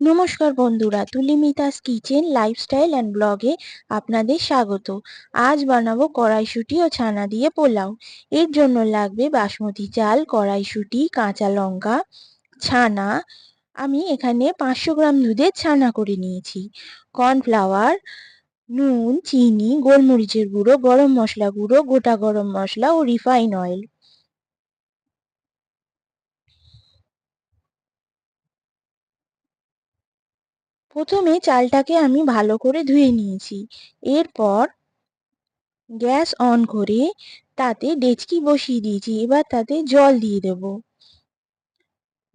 নমস্কার বন্ধুরা, তুলিমিতাস kitchen lifestyle and ব্লগে আপনাদের স্বাগত। আজ বানাবো কড়াইশুঁটি ও ছানা দিয়ে পোলাও। এর জন্য লাগবে বাসমতি চাল, কড়াইশুঁটি, কাঁচা লঙ্কা, ছানা। আমি এখানে 500 গ্রাম দুধের ছানা করে নিয়েছি। কর্নফ্লাওয়ার, নুন, চিনি, গোলমরিচের গুঁড়ো, গরম মশলা গুঁড়ো, গোটা গরম মশলা ও রিফাইন অয়েল। প্রথমে চালটাকে আমি ভালো করে ধুয়ে নিয়েছি। এরপর গ্যাস অন করে তাতে ডেচকি বসিয়ে দিয়েছি। এবার তাতে জল দিয়ে দেব।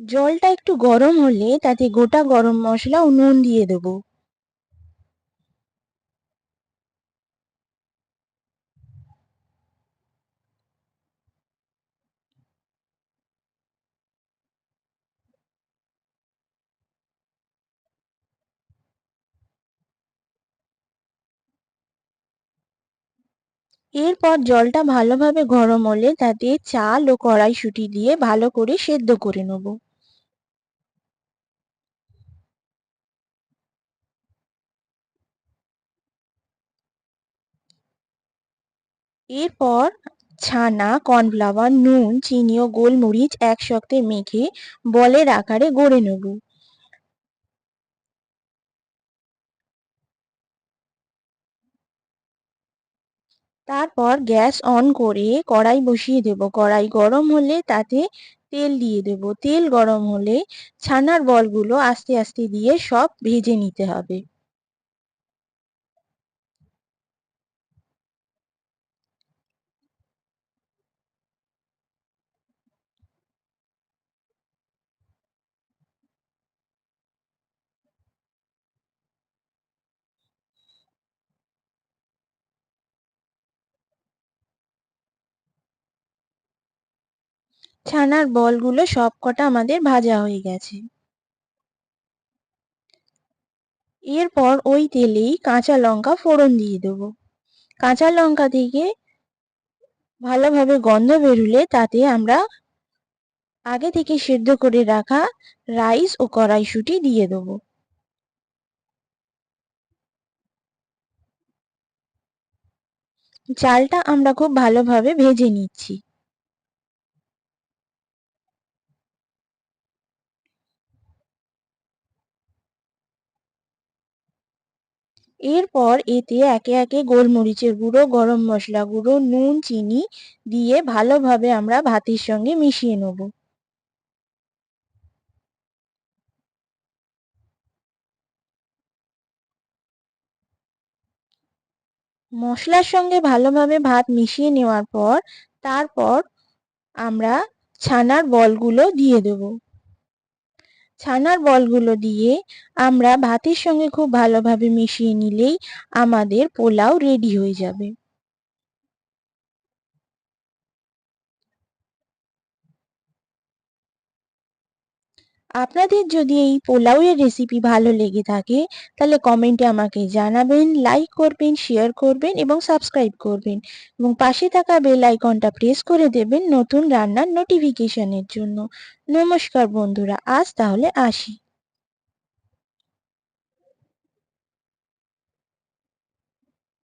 জলটা একটু গরম হলে তাতে গোটা গরম মশলা ও নুন দিয়ে দেব। এরপর জলটা ভালোভাবে গরম হলে তাতে চাল ও কড়াইশুঁটি দিয়ে ভালো করে সেদ্ধ করে নেব। এরপর ছানা, কর্নফ্লাওয়ার, নুন, চিনি ও গোলমরিচ একসাথে মেখে বলের আকারে গড়ে নেব। তারপর গ্যাস অন করে কড়াই বসিয়ে দেব। কড়াই গরম হলে তাতে তেল দিয়ে দেব। তেল গরম হলে ছানার বলগুলো আস্তে আস্তে দিয়ে সব ভেজে নিতে হবে। ছানার বলগুলো সবকটা আমাদের ভাজা হয়ে গেছে। এরপর ওই তেলেই কাঁচা লঙ্কা ফোড়ন দিয়ে দেব। কাঁচা লঙ্কা থেকে ভালোভাবে গন্ধ বেরুলে তাতে আমরা আগে থেকে সেদ্ধ করে রাখা রাইস ও কড়াইশুঁটি দিয়ে দেব। চালটা আমরা খুব ভালোভাবে ভেজে নিচ্ছি। এরপর এতে একে একে গোলমরিচের গুঁড়ো, গরম মশলা গুঁড়ো, নুন, চিনি দিয়ে ভালোভাবে আমরা ভাতের সঙ্গে মিশিয়ে নেব। মশলার সঙ্গে ভালোভাবে ভাত মিশিয়ে নেওয়ার পর তারপর আমরা ছানার বলগুলো দিয়ে দেব। ছানার বলগুলো দিয়ে আমরা ভাতের সঙ্গে খুব ভালোভাবে মিশিয়ে নিলেই আমাদের পোলাও রেডি হয়ে যাবে। আপনাদের যদি এই পোলাওয়ের রেসিপি ভালো লেগে থাকে তাহলে কমেন্টে আমাকে জানাবেন, লাইক করবেন, শেয়ার করবেন এবং সাবস্ক্রাইব করবেন এবং পাশে থাকা বেল আইকনটা প্রেস করে দেবেন নতুন রান্নার নোটিফিকেশনের জন্য। নমস্কার বন্ধুরা, আজ তাহলে আসি।